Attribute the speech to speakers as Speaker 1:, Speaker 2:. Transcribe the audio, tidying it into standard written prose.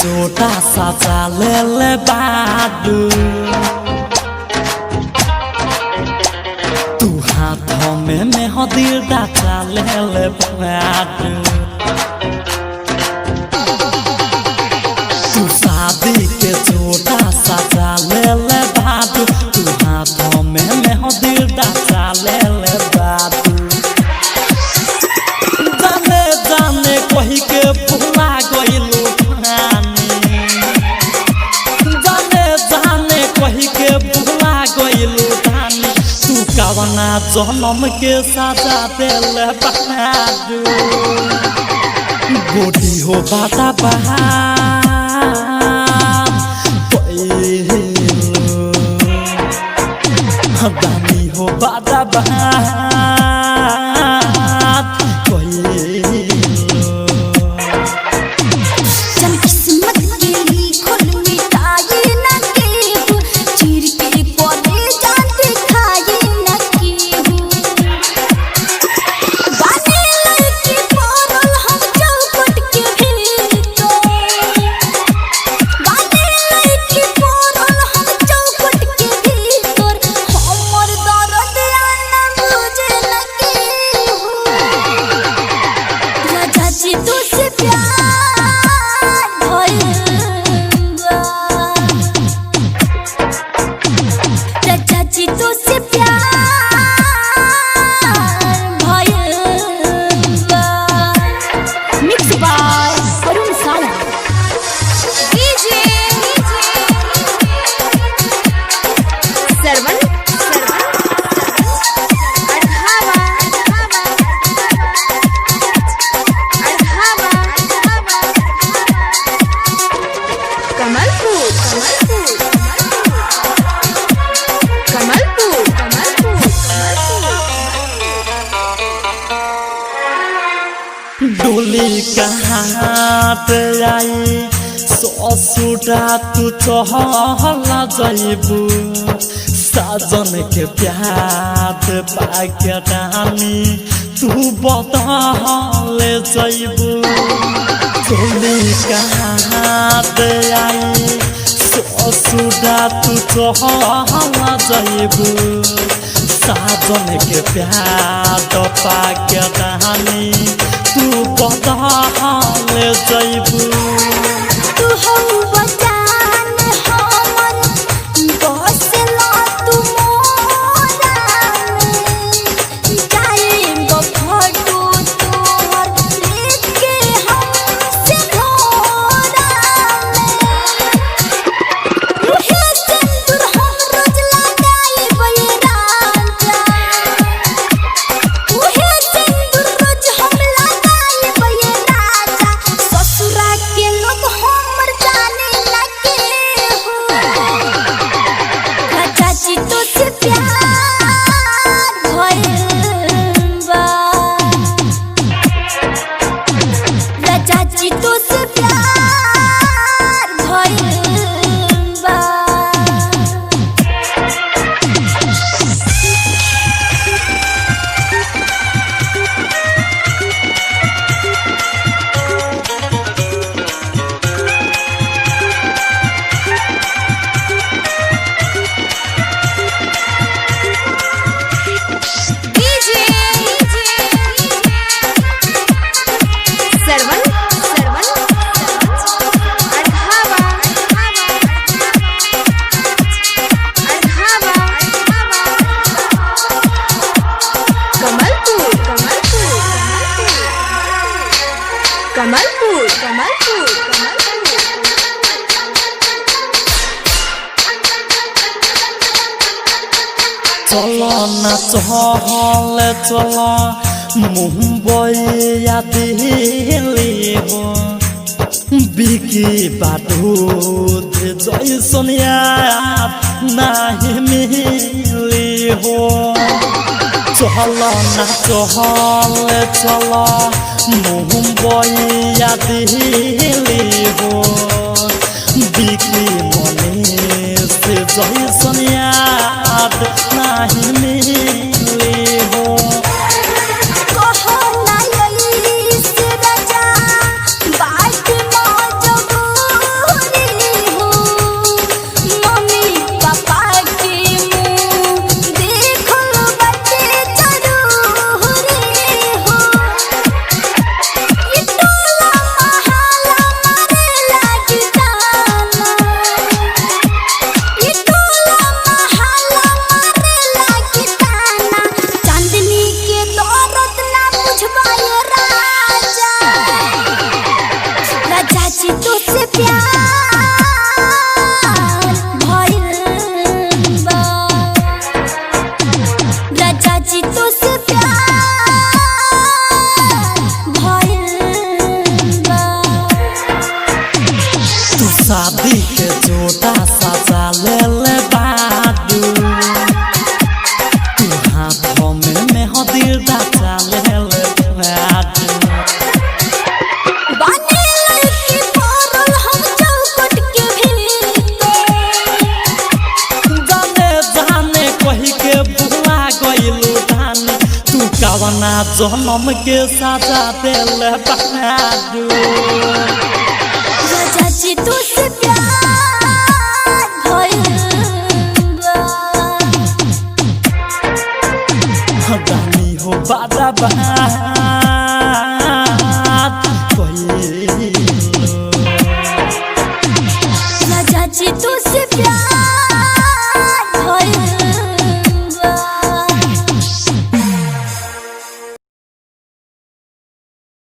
Speaker 1: छोटा सा चाले बाडू तू हाथों में मेहंदी डाले बाडू तू शादी के छोटा सा चाले बाडू तू हाथों में मेहंदी डाले बाडू जाने जाने कही के भुला गइलू कवना जन्म के साजा दिल बहादू गोटी हो बाता दानी हो बाता डोली कहाँ आई ससुरा तू चहला जइबू साजन के प्यार पाके डानी तू बदल जइबू डोली कहाँ आई ससुरा तू चहला जइबू साजन के प्यार पाके डानी तू बदल जइबू
Speaker 2: तू हो बचान हमर बसला तू मोरा टाइम को फोटो तोहर लेके हमसे घोरा रुहे सिंदूर हम रोज लगाई बयराजा रुहे सिंदूर रोज हम
Speaker 1: चलो ना चहले चलो मुंबई या दिल्ली हो बिकी बारूद जैसन यार नहीं मिली हो चलो ना चहले चलो मुंबई या दिल्ली हो बिकी मनीष जैसन यार नहीं मिली हो
Speaker 2: कहला यही से राजा बात मौजूद
Speaker 1: गइलू धानी तू कवना जन्म के सजा देले बादू
Speaker 2: राजा जी तुझसे प्यार भइल बा
Speaker 1: दानी हो बादा बात
Speaker 2: राजा जी तुझसे प्यार